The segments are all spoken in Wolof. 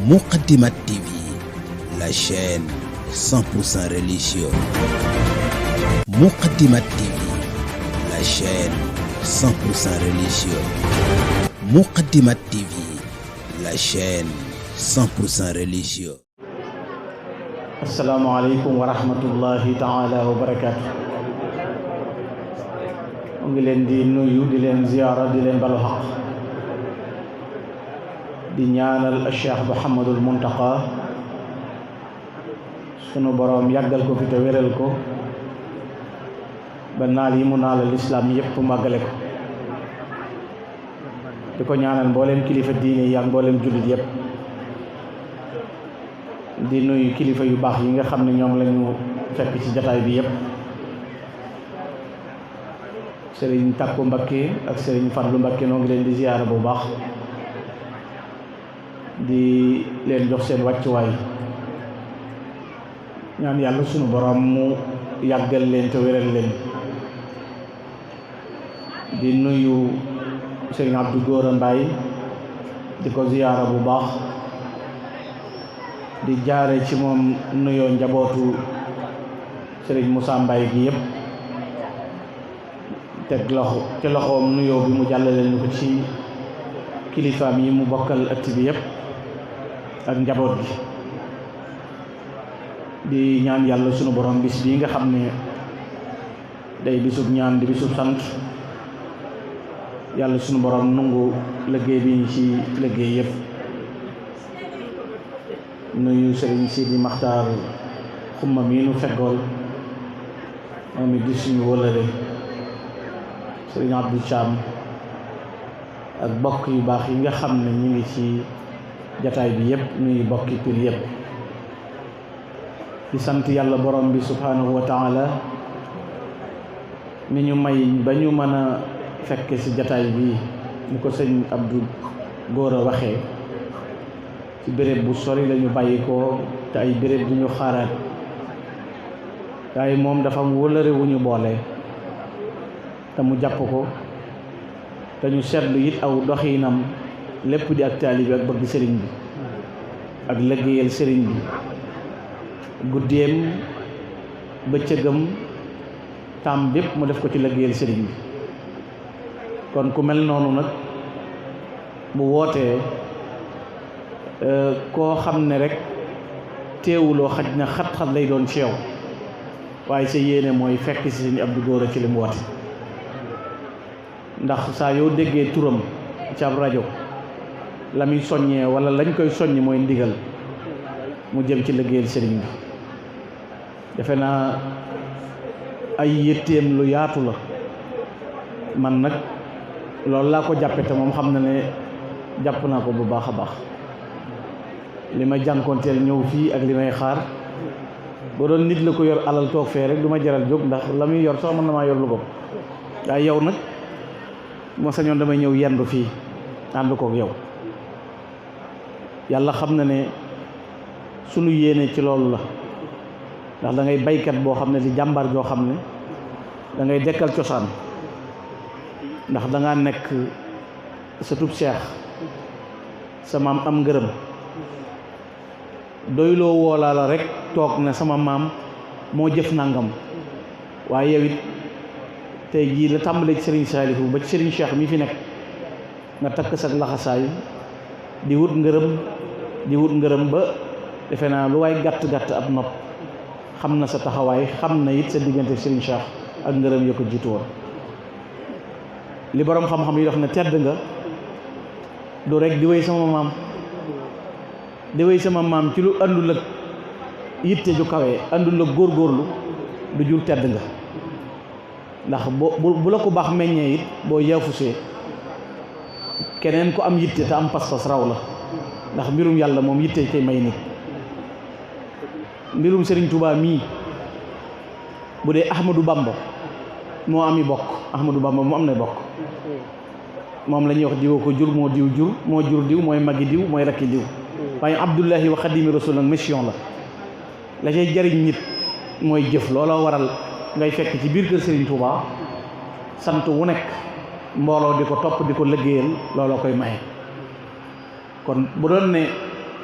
Moukhaddamatoul TV, la chaîne 100% religieuse. Moukhaddamatoul TV, la chaîne 100% religieuse. Moukhaddamatoul TV, la chaîne 100% religieuse. Assalamu alaikum wa rahmatullahi ta'ala wa barakatuh. Ngi leen di nuyu di leen ziyaara di leen balu xaq di ñaanal Cheikh Mouhamadul Muntaqa sunu boroom yàggal ko fi te wéral ko ba naal yi mu naalal lislaam yépp màggale ko di ko ñaanal mbooleem kilifa diine yi ak mbooleem jullit yépp di nuyu kilifa yu baax yi nga xam ne ñoom lañu fekk ci jataay bi yépp sëriñ Takku Mbakke ak sëriñ Fadlu Mbakke noo ngi leen di ziyaara bu baax di leen jox seen wàccuwaay ñaan yàlla sunu borom mu yàggal leen te wéral leen di nuyu sëriñ Abdou Góora Mbaay di ko ziyaara bu baax di jaare ci moom nuyoo njabootu sëriñ Moussa Mbaay gi yépp teg loxo ci loxoom nuyoo bi mu jàllale ñu ko ci kilifaam yi mu bokkal ëtt bi yépp ak njaboot gi di ñaan yàlla sunu borom bis bii nga xam ne day bisub ñaan di bisub sant yàlla sunu borom nungu liggéey bi ñu ci liggéey yépp nuyu sëriñ Sidi Maxtaar xumma mi nu feggool moom it di suñu wëlëre sëriñ Abdou Thiam ak bokk yu baax yi nga xam ne ñu ngi ci jataay bi yépp nuyu bokki Pire yépp di sant yàlla borom bi subhanahu wa taala mi ñu may ba ñu mën a fekke ci jataay bi ni ko sëñ Abdou Góora waxee ci béréb bu sori lañu bàyyi ko te ay béréb du ñu xaaraat waaye moom dafa am wëllëre wu ñu boole te mu jàpp ko te ñu seetlu it aw doxiinam lépp di ak taalibe ak bëgg sëriñ bi ak liggéeyal sëriñ bi guddeem bëccëgam tam bépp mu def ko ci liggéeyal sëriñ bi kon ku mel noonu nag bu wootee koo xam ne rek teewuloo xaj na xat-xat lay doon ci yow waaye sa yéene mooy fekk si sëriñ Abdou Góora ci li mu woote ndax saa yoo déggee turam ci ab rajo la muy soññee wala lañ koy soññ mooy ndigal mu jëm ci liggéeyal sëriñ bi defe naa ay yitteem lu yaatu la man nag loolu laa ko jàppe te moom xam na ne jàpp naa ko bu baax a baax li ma jànkoonteel ñëw fii ak li may xaar boo doon nit la ko yor alal toog fee rek du ma jaral jóg ndax la muy yor sax mën na maa yor lu ko waaye yow nag moo sañoon damay ñëw yendu fii ànd kook yow yàlla xam na ne sunu yéene ci loolu la ndax da ngay baykat boo xam ne di jàmbar joo xam ne da ngay dekkal cosaan ndax da ngaa nekk sa tub seex sa maam am ngërëm doyloo woolaa la rek toog ne sama maam moo jëf nangam waaye yow it tey jii la tàmbalee ci Serigne Saliou ba ci Serigne Cheikh mi fi nekk nga takk sa laxasaay di wut ngërëm ba defe naa lu waay gàtt-gàtt ab nopp xam na sa taxawaay xam na it sa diggante Serigne Cheikh ak ngërëm ya ko jiitu woon li boroom xam-xam yi def ne tedd nga du rek di wéy sama maam ci lu àndul ak yitte ju kawe àndul ak góorgóorlu du jur tedd nga ndax bu la ko baax meññee it boo yaafusee keneen ku am yitte te am pas-pas raw la ndax mbirum yàlla moom yitte kay may nit mbirum Serigne Touba mii bu dee Ahmadou Bamba moo ami bokk Ahmadou Bamba mu am na bokk moom la ñuy wax diwoo ko jur moo jur diw mooy magi diw mooy rakki diw waaye Abdullahi wa Xadimi Rasul nag mission la cay jariñ nit mooy jëf looloo waral ngay fekk ci biir kër Serigne Touba sant wu nekk mbooloo di ko topp di ko liggéeyal looloo koy maye kon bu doon ne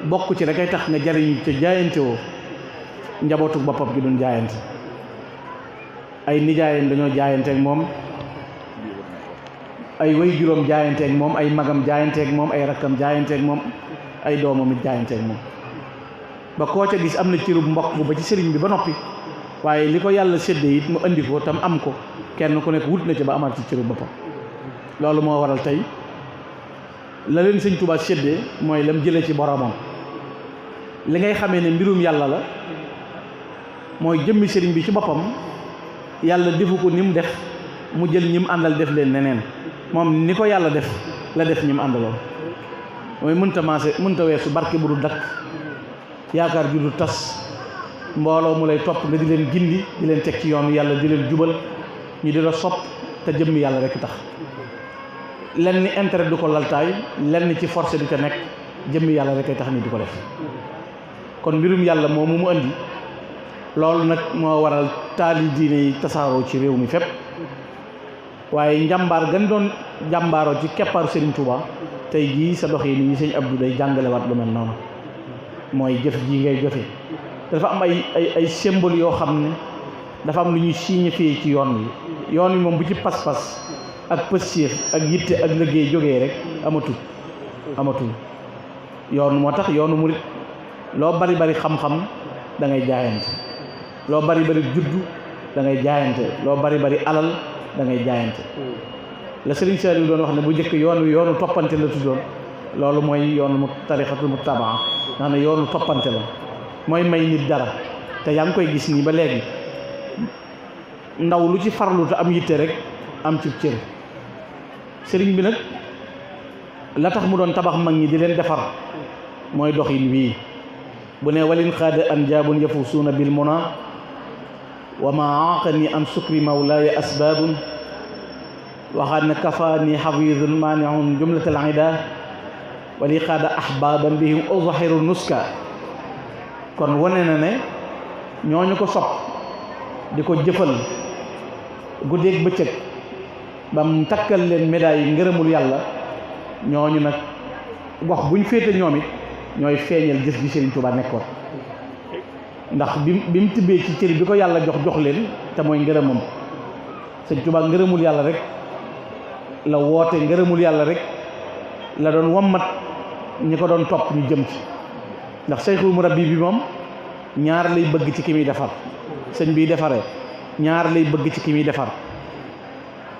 bokk ci rek ay tax nga jariñu ca jaayante woo njabootu boppam gi doon jaayante ay nijaayam dañoo jaayanteeg moom ay way juróom jaayanteeg moom ay magam jaayanteeg moom ay rakkam jaayanteeg moom ay doomam it jaayanteeg moom ba koo ca gis am na cërub mbokk ba ci sëriñ bi ba noppi waaye li ko yàlla séddee it mu andi ko tam am ko kenn ku nekk wut na ci ba amaat ci cërub boppam loolu moo waral tey la leen sëñ Tuubaa séddee mooy lam jëlee ci boromam li ngay xamee ne mbirum yàlla la mooy jëmmi sëriñ bi ci boppam yàlla defu ko ni mu def mu jël ñi mu àndal def leen neneen moom ni ko yàlla def la def ñi mu àndaloon mooy mënta weesu barke bu du dakk yaakaar ju du tas mbooloo mu lay topp nga di leen gindi di leen teg ci yoon yàlla di leen jubal ñu di la sopp te jëmmi yàlla rekk tax lenn ni intérêt du ko laltaay lenn ci forcé du ca nekk jëmmi yàlla rekk ay tax ni di ko def kon mbirum yàlla moomu mu andi loolu nag moo waral taali diine yi tasaaroo ci réew mi fépp waaye njàmbaar gan doon jàmbaaroo ci keppaaru Serigne Touba tey jii sa dox yi nii sëñ Abdou day jàngalewaat lu mel noonu mooy jëf ji ngay jëfe dafa am ay symbole yoo xam ne dafa am lu ñuy signifié ci yoon wi moom bu ci pas-pas ak pësséef ak yitte ak liggéey jógee rek amatul yoon moo tax yoonu murit loo bari bari xam-xam da ngay jaayante loo bari bari juddu da ngay jaayante loo bari bari alal da ngay jaayante la Serigne Saliou doon wax ne bu njëkk yoonu toppante la tuddoon loolu mooy yoonu mu tarixatul mu tabaa nga ne yoonu toppante la mooy may nit dara te yaa ngi koy gis nii ba léegi ndaw lu ci farlu te am yitte rek am ci cër sëriñ bi nag la tax mu doon tabax mag ñi di leen defar mooy doxin wii bu ne walin xaada an jaabun yafusuuna bil muna wa ma aqani an sukri mawlaaya asbaabun waxaat ne kafaani xafidun maaniun jumlatal ida wali xaada ahbaaban bihim uzahiru nuska kon wane na ne ñooñu ko sopp di ko jëfal guddeeg bëccëg ba mu takkal leen médaille yi ngërëmul yàlla ñooñu nag gox buñ féete ñoom it ñooy feeñal jëf gi Serigne Touba nekkoon ndax bi mu tibbee ci cër bi ko yàlla jox leen te mooy ngërëmam Serigne Touba ngërëmul yàlla rek la woote ngërëmul yàlla rek la doon wammat ñi ko doon topp ñu jëm ci ndax sayxul murabbi bi moom ñaar lay bëgg ci ki muy defar sëñ biy defaree ñaar lay bëgg ci ki muy defar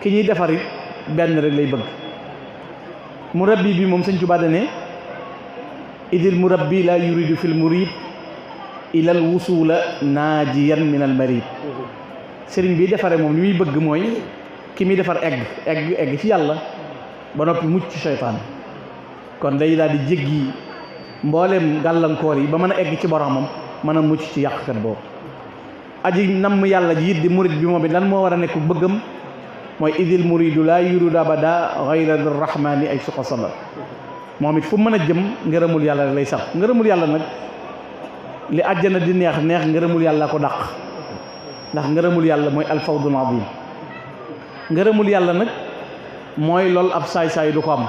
ki ñuy defar it benn rek lay bëgg murabbi bi moom sëñ Tuubaa dane idil murabbi la yuridu fil murid ilal wusula naajiyan min al marid sëriñ biy defaree moom li muy bëgg mooy ki muy defar egg ci yàlla ba noppi mucc ci seytaane kon day daal di jéggi mboolem gàllankoor yi ba mën a egg ci boromam mën a mucc ci yàqkat boobu aji namm yàlla ji it di murid bi moom it lan moo war a nekk bëggam mooy idil muridu laa yuridu abada ghayra rahmani ay suqa sala moom it fu mën a jëm ngërëmul yàlla rek lay sax ngërëmul yàlla nag li àjjana di neex ngërëmul yàlla ko dàq ndax ngërëmul yàlla mooy alfawdul azim ngërëmul yàlla nag mooy loolu ab saay-saay du ko am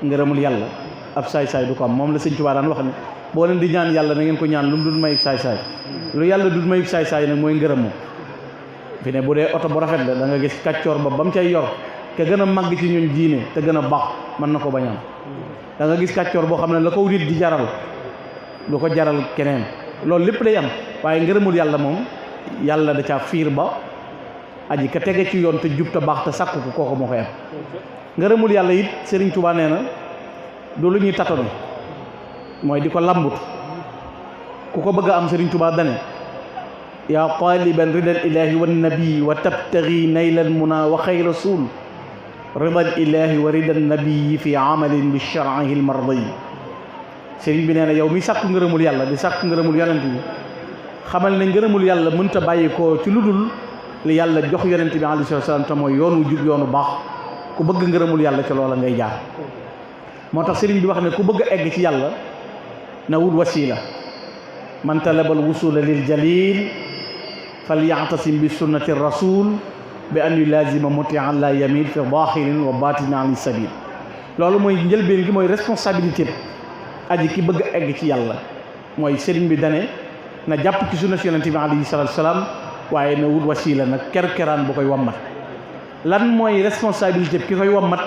ngërëmul yàlla ab saay-saay du ko am moom la sëñ Tuubaa daan wax ne boo leen di ñaan yàlla na ngeen ko ñaan lu mu dul mayib saay-saay lu yàlla dul mayib saay-saay nag mooy ngërëm moom fi ne bu dee oto bu rafet la da nga gis kàccoor ba mu cay yor ke gën a màgg ci ñun diine te gën a baax mën na ko bañ am da nga gis kàccoor boo xam ne la ko nit di jaral du ko jaral keneen loolu lépp day am waaye ngërëmul yàlla moom yàlla da caa fiir ba aji ka tege ci yoon te jub te baax te sàkku ko kooku moo koy am ngërëmul yàlla it Serigne Touba nee na du lu ñuy tatone mooy di ko lambut ku ko bëgg a am Serigne Touba dane yaa taliban ridal ilahi wa nabii wa tabtagi naylal muna wa xay rasul ridal ilahi wa ridal nabii fi amalin bi shar'ihi al mardi Serigne bi nee na yow mi sàkku ngërëmul yàlla di sàkku ngërëmul yonent bi xamal ne ngërëmul yàlla mënta bàyyi ko ci lu dul li yàlla jox yonent bi alayhi salaam te mooy yoonu jub yoonu baax ku bëgg ngërëmul yàlla ca loola ngay jaar moo tax sëriñ bi wax ne ku bëgg a egg ci yàlla na wut wasila man talabal wusula lil jalil fal ya'tasim bi sunnati rasul bi an yulazima muti'an la yamil fi zahirin wa batinin an sabil loolu mooy njëlbeen gi mooy responsabilité aji ki bëgg a egg ci yàlla mooy sëriñ bi dane na jàpp ci sunna si yonent bi alayhi salaatu salaam waaye na wut wasiila nag kerkeraan bu koy wammat lan mooy responsabilité bi ki koy wammat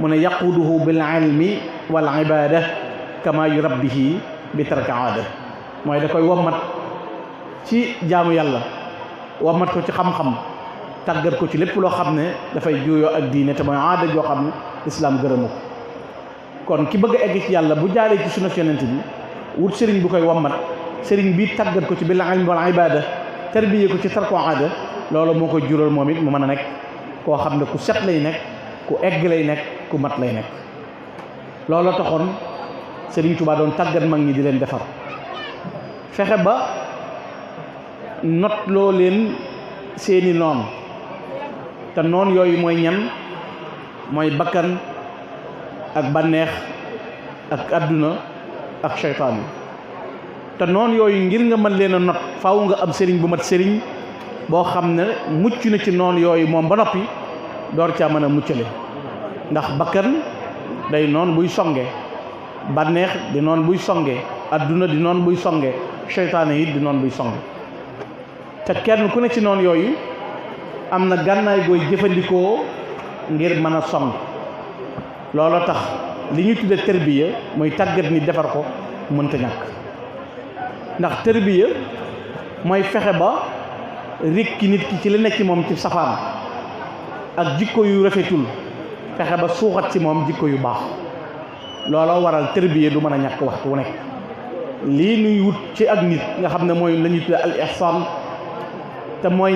mu ne yaquduhu bil ilmi wal ibada kama yurabbihi bi tarka aada mooy da koy wammat ci jaamu yàlla wammat ko ci xam-xam tàggat ko ci lépp loo xam ne dafay juuyoo ak diine te mooy aada joo xam ne lislaam gërëmu ko kon ki bëgg a egg ci yàlla bu jaaree ci sunna yonent bi wut sëriñ bu koy wammat sëriñ bi tàggat ko ci bil ilmi wal ibada tarbiyee ko ci tarku aada loolu moo koy jural moom it mu mën a nekk koo xam ne ku set lay nekk ku egg lay nekk ku mat lay nekk loolu taxoon Sëriñ Tuubaa doon tàggat mag ñi di leen defar fexe ba not loo leen seeni noon te noon yooyu mooy ñan mooy bakkan ak bànneex ak àdduna ak seytaan yi te noon yooyu ngir nga mën leen a not faaw nga am sëriñ bu mat sëriñ boo xam ne mucc na ci noon yooyu moom ba noppi door caa mën a muccale ndax bakkan day noon buy songe bànneex di noon buy songe adduna di noon buy songe seytaane yi di noon buy songe te kenn ku ne ci noon yooyu am na gànnaay gooy jëfandikoo ngir mën a song looloo tax li ñuy tudde tërbiya muy tàggat ni defar ko mënta ñàkk ndax tërbiya mooy fexe ba rikki nit ki ci li nekk ci moom ci safaan ak jikko yu rafetul fexe ba suuxat ci moom jikko yu baax looloo waral tërbiya du mën a ñàkk waxtu wu nekk lii nuy wut ci ak nit nga xam ne mooy la ñuy tudde al ihsaan te mooy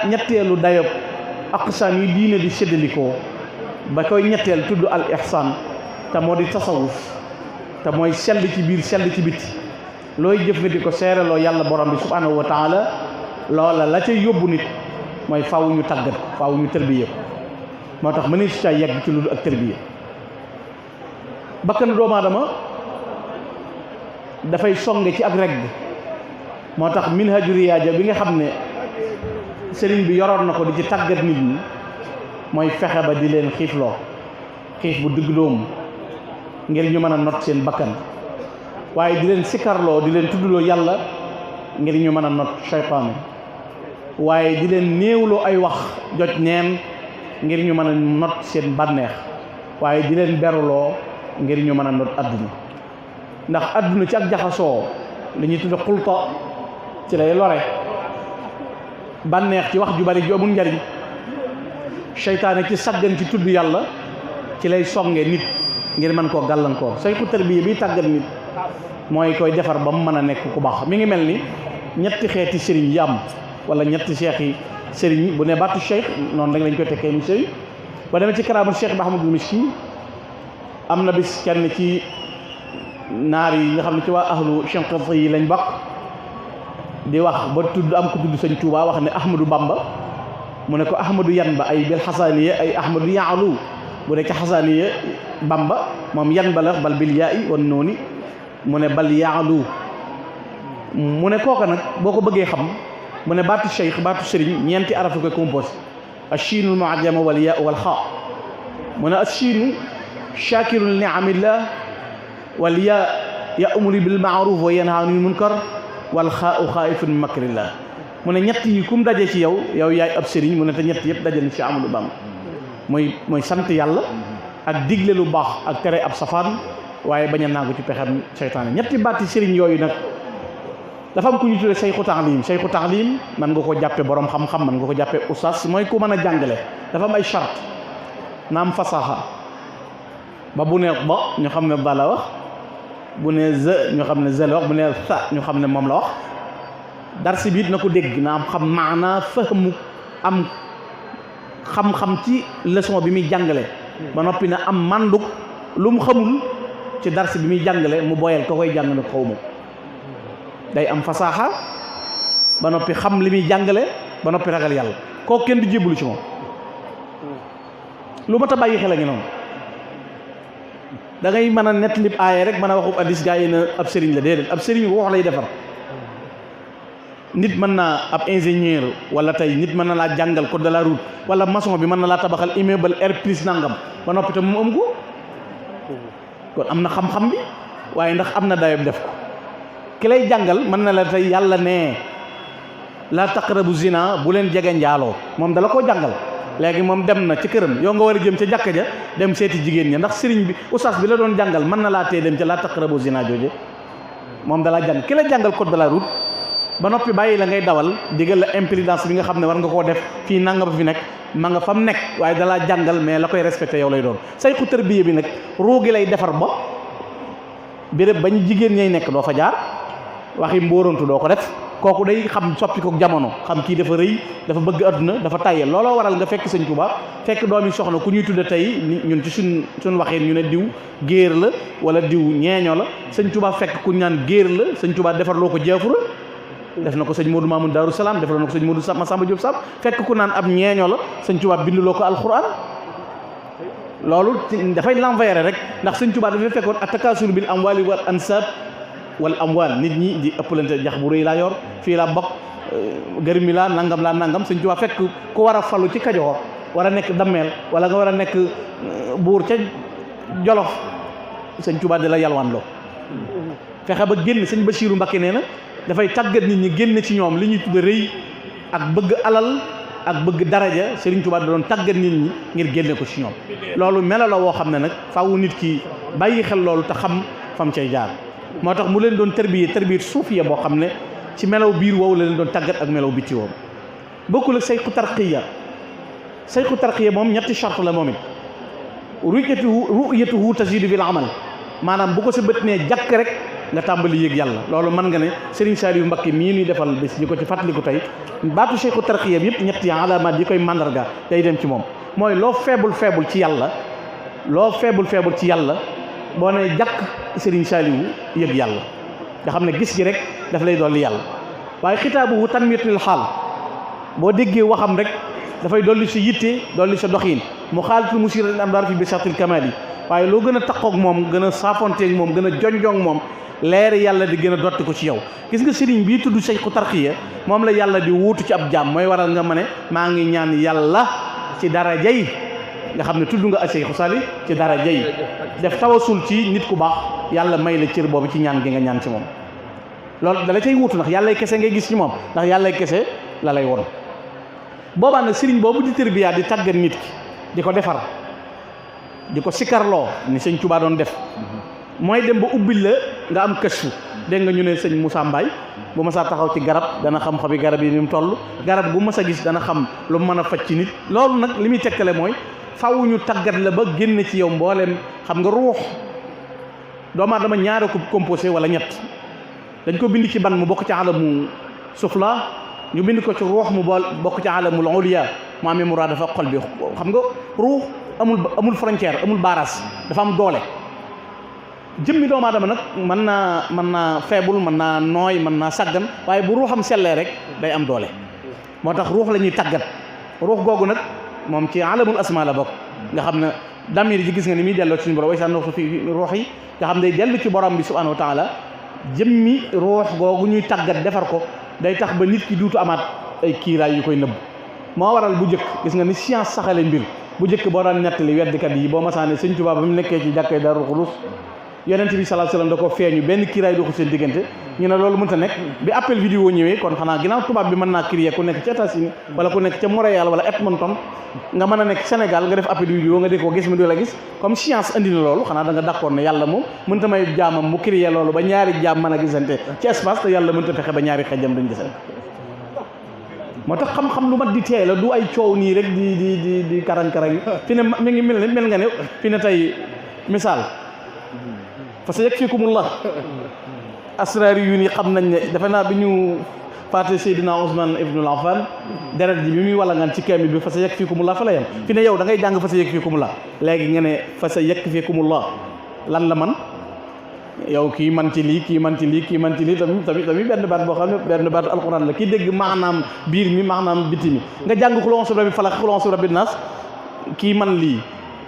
ñetteelu dayob aqsaam yi diine di séddalikoo ba koy ñetteel tudd al ihsaan te moo di tasawuf te mooy sell ci biir sell ci biti looy jëf nga di ko seereloo yàlla borom bi subhanahu wa taala loola la ca yóbbu nit mooy faaw ñu tàggat faaw ñu tërbiya moo tax mënees su ca yegg ci lu ak tërbiya bakkanu doomu aadama dafay songe ci ak regg moo tax minhaju riyaaja bi nga xam ne sëriñ bi yoroon na ko di ci tàggat nit ñi mooy fexe ba di leen xiifloo xiif bu digg doomu ngir ñu mën a not seen bakkan waaye di leen sikarloo di leen tuddloo yàlla ngir ñu mën a not seytaane waaye di leen néewloo ay wax joj neen ngir ñu mën a not seen bànneex waaye di leen beruloo ngir ñu mën a not adduna ndax adduna ci ak jaxasoo li ñuy tudde xulta ci lay lore bànneex ci wax ju bari ju amul njariñ seytaane ci saggan ci tudd yàlla ci lay songe nit ngir mën koo gàllankoor sayxu tarbiya bi tàggat nit mooy koy defar ba mu mën a nekk ku baax mi ngi mel ni ñetti xeeti sëriñ yi am wala ñetti cheikh yi sëriñ bu ne battu cheikh noonu rek lañ koy tekkee mu sëriñ ba demee ci karaamul cheikh Mahamadul Miski am na bis kenn ci naar yi nga xam ne ci waa ahlu Shinqiti yi lañ bokk di wax ba tudd am ko tudd sëñ Tuubaa wax ne Ahmadou Bamba mu ne ko Ahmadou yan ba ay bil xasaaniya ay Ahmadou yaalu bu dee ci xasaaniya Bamba moom yan ba la bal bil yaa i wan nooni mu ne bal yaalu mu ne kooka nag boo ko bëggee xam mu ne baatu cheikh baatu sëriñ ñeenti arafu koy composé achiinul muajjama wal yaa wal xaa mu ne achiinu shakirun niamillah wal yaa ya'muru bil ma'ruf wa yanha anil munkar wal xaa'u xaa'ifun min makrillah mu ne ñett yi kum daje ci yow yaay ab sëriñ mu ne te ñett yëpp daje na ci Amadou Bamba mooy sant yàlla ak digle lu baax ak tere ab safaan waaye bañ a naagu ci pexem seytaane ñetti baati sëriñ yooyu nag dafa am ku ñu tuddee sayxu taalim man nga ko jàppe borom xam-xam man nga ko jàppe oustaz mooy ku mën a jàngale dafa am ay charte na am fasaxa ba bu ne ba ñu xam ne ba la wax bu ne ñu xam ne z la wax bu ne sa ñu xam ne moom la wax darsi biit na ko dégg na am xam maanaa fahmu am xam-xam ci leçon bi muy jàngale ba noppi na am manduk lu mu xamul ci darsi bi muy jàngale mu boyal ko koy jàng na xaw ma day am fasaaxa ba noppi xam li muy jàngale ba noppi ragal yàlla kooku kenn du jébbalu ci moom lu mat a bàyyi xel a ngi noonu da ngay mën a nettali aaya rek mën a waxub addis gaa yi na ab sëriñ la déedéet ab sëriñ wax lay defar nit mën naa ab ingénieur wala tey nit mën na laa jàngal code de la route wala maçon bi mën na laa tabaxal immeuble R plus nangam ba noppi tam mu am ko kon am na xam-xam bi waaye ndax am na dayob def ko ki lay jàngal mën na la tey yàlla ne la taqrabu zina bu leen jege njaaloo moom dala koo jàngal léegi moom dem na ci këram yow nga war a jëm ca jàkka ja dem seeti jigéen ña ndax sëriñ bi oustaz bi la doon jàngal mën na laa tee dem ca la taqrabu zina jooje moom dalaa jàng ki la jàngal code de la route ba noppi bàyyi la ngay dawal digal la imprudence bi nga xam ne war nga koo def fii nanga ba fi nekk ma nga fam nekk waaye dalaa jàngal mais la koy respecté yow lay doon sayxu tërbiye bi nag ruugi lay defar ba béréb bañ jigéen ñay nekk doo fa jaar waxi mbóorantu doo ko def kooku day xam soppi ko jamono xam kii dafa rëy dafa bëgg adduna dafa tàyyel looloo waral nga fekk sëñ Tuubaa fekk doomi soxna ku ñuy tudde tey ñun ci suñ waxee ñu ne diw géer la wala diw ñeeño la sëñ Tuubaa fekk ku ñaan géer la sëñ Tuubaa defar loo ko jaafura def na ko sëñ Modou Mamoun Darou Salaam defal na ko sëñ Modou Massamba Diop Samb fekk ku naan ab ñeeño la sëñ Tuubaa binduloo ko alxuraan loolu dafay l'envers rek ndax sëñ Tuubaa dafay fekkoon attakasur bil amwali wal ansab wal amwal nit ñi di ëppalante jax bu rëy laa yor fii laa bokk gërmi laa nangam sëñ Tuubaa fekk ku war a falu ci Kajoor war a nekk dammeel wala nga war a nekk buur ca Jolof sëñ Tuubaa di la yalwaan loo fexe ba génn sëñ Basiiru Mbakke nee na dafay tàggat nit ñi génn ci ñoom li ñuy tudde rëy ak bëgg alal ak bëgg daraja Sëriñ Tuubaa da doon tàggat nit ñi ngir génne ko ci ñoom loolu melo la woo xam ne nag faaw nit ki bàyyi xel loolu te xam fam cay jaar moo tax mu leen doon tarbiyee suufiya boo xam ne ci melaw biir woowu la leen doon tàggat ak melaw bitti woowu bokkul ak sayxu tarqiya moom ñetti charte la moom it ru'yatuhu tazidu bil amal maanaam bu ko sa bët nee jàkk rek nga tàmbali yëg yàlla loolu mën nga ne Serigne Saliou Mbacké mii ñuy defal bés di ko ci fàttaliku tey baatu sayxu tarqiya bi yëpp ñetti alaamaat yi koy mandarga day dem ci moom mooy loo faible ci yàlla boo ne jàkk Serigne Saliou yëg yàlla nga xam ne gis gi rek daf lay dolli yàlla waaye xitaabu tanmiyatul xaal boo déggee waxam rek dafay dolli sa yitte dolli sa doxiin mu xaalitul musiral am daar fi bi saxtil kamaal yi waaye loo gën a taqoog moom gën a saafonteeg moom gën a jonjong moom leeri yàlla di gën a dotti ko ci yow gis nga sëriñ bii tudd sayxu tarqiya moom la yàlla di wuutu ci ab jaam mooy waral nga ma ne maa ngi ñaan yàlla ci daraja yi nga xam ne tudd nga a sayxu sali ci daraja yi def tawasul ci nit ku baax yàlla may la cër boobu ci ñaan gi nga ñaan ci moom loolu dala cay wuutu ndax yàllay kese ngay gis ci moom ndax yàllay kese la lay won boobaa nag sëriñ boobu di tërbiya di tàggat nit ki di ko defar di ko sikarloo ni sëñ Tuubaa doon def mooy dem ba ubbil la nga am këstu dégg nga ñu ne sëñ Moussa Mbaye bu ma saa taxaw ci garab dana xam xobi garab yi ni mu toll garab bu mas a gis dana xam lu mu mën a faj ci nit loolu nag li muy tekkale mooy faw ñu tàggat la ba génn ci yow mbooleem xam nga ruux doomu aadama ñaare ko composé wala ñett dañ ko bind ci ban mu bokk ci alamu sufla ñu bind ko ci ruux mu bokk ci alamul uliya mu amee muraad dafa xol bi xam nga ruux amul frontière amul baaraas dafa am doole jëmmi doomu aadama nag mën naa faible mën naa nooy mën naa sàggan waaye bu ruuxam sellee rek day am doole moo tax ruux la ñuy tàggat ruux googu nag moom ci alamul asma la bokk nga xam ne damir ji gis nga ni muy delloo ci suñu borom way sa noxtu fi ruux yi nga xam day dellu ci borom bi subhanahu wa taala jëmmi ruux googu ñuy tàggat defar ko day tax ba nit ki duutu amaat ay kiiraay yu koy nëbb moo waral bu njëkk gis nga ni science saxale mbir bu njëkk boo daan nettali weddikat yi boo masaane sëñ Tuubaa ba mu nekkee ci jàkkee Daaru Xudoos yonent bi sallallahu alayhi wasallam da ko feeñu benn kiiraay doxul seen diggante ñu ne loolu mënta nekk bi appel vidéo ñëwee kon xanaa ginnaaw tubaab bi mën naa crier ku nekk ca États-Unis wala ku nekk ca Montréal wala Edmonton nga mën a nekk Sénégal nga def appel vidéo nga di ko gis mu di la gis comme science andi na loolu xanaa da nga d'accord ne yàlla moom mënta may jaamam mu crier loolu ba ñaari jaam mën a gisante ci espace te yàlla mënta fexe ba ñaari xejjam duñ gisante moo tax xam-xam lu mat di teey la du ay coow nii rek di karang-karang fi ne mi ngi mel nga ne fi ne tey misaal fa sa yakfikumullah asraar yu ni xam nañ ne defe naa bi ñu faate Seydina Ousmane ibnul Affan deret ji bi muy wala ngaan ci kaamil bi fa sa yakfikumullah fa la yem fi ne yow da ngay jàng fa sa yakfikumullah léegi nga ne fa sa yakfikumullah lan la man yow kii man ci lii kii man ci lii kii man ci lii tamit benn baat boo xam ne benn baat alxuraan la kii dégg maanaam biir mi maanaam biti mi nga jàng xul a'uuzu bi rabbil falaq xul a'uuzu bi rabbin naas kii man lii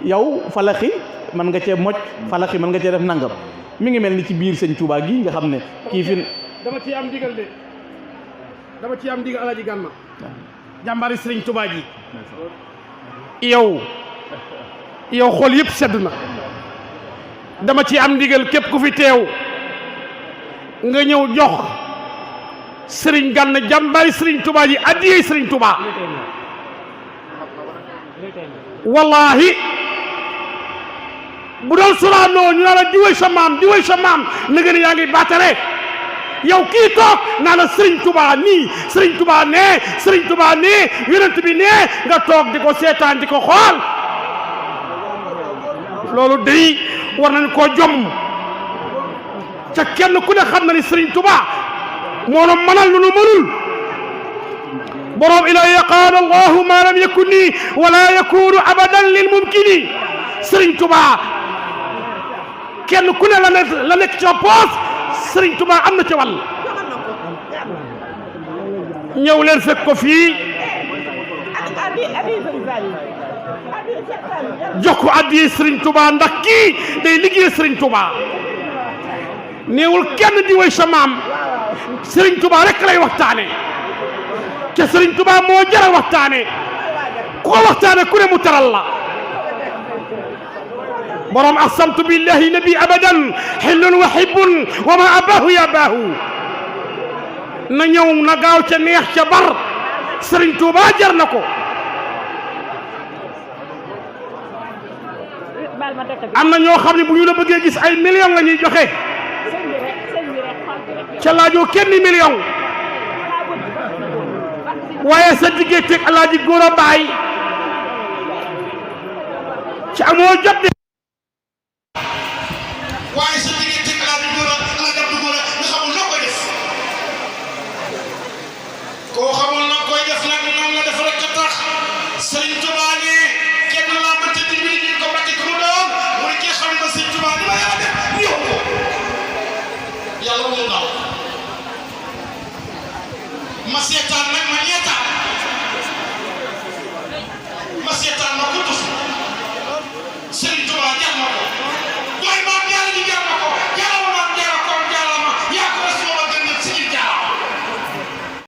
yow falaqi man nga cee mocc falaqi man nga cee def nangam mi ngi mel ni ci biir sëñ Tuubaa gi nga xam ne kii fi dama ci am ndigal de dama ci am ndigal Alaaji Gànna jàmbaari sëriñ Tuubaa ji yow xol yëpp sedd na dama ci am ndigal képp ku fi teew nga ñëw jox Serigne Gana jàmbaari Serigne Touba ji addiyee Serigne Touba wallahi bu doon sulaanoo ñu naa la diwee sa maam na nga ne yaa ngi baatare yow kii toog naa la Serigne Touba nii Serigne Touba nee Serigne Touba nee yonent bi nee nga toog di ko seetaan di ko xool loolu day war nañ koo jomm ca kenn ku ne xam na ni Serigne Touba moo nu mënal lu nu mënul borom ilaa qaala allahu ma lam yakun nii wala yakunu abadan lil mumkini Serigne Touba kenn ku ne la nekk ci poos Serigne Touba am na ci wàll ñëw leen fekk ko fii jox ko addi Serigne Touba ndax kii day liggéey Serigne Touba néewul kenn di woy sa maam Serigne Touba rek lay waxtaane te Serigne Touba moo jara waxtaane ku ko waxtaane ku ne mu taral la borom aqsamtu billahi nabi abadan xillun wa hibbun wa ma abahu ya baahu na ñëw na gaaw ca neex ca bar Serigne Touba jar na ko am na ñoo xam ne bu ñu la bëggee gis ay millions la ñuy joxe ca laajoo kenn million waaye sa digganteeg Alaaji Góora Baay ci amoo jot de waaye sa digganteeg Alaaji Góora nga xamul noo koy def koo xamul noo koy def nag nan la def rek a tax Serigne Touba ne kenn laa mënta dimbali ñu ko bàtte ko mu doon mu ne kii xam ne Serigne Touba ni ma yàlla def ni yow ko yàlla mu ndaw ma seetaan nag ma ñeetaan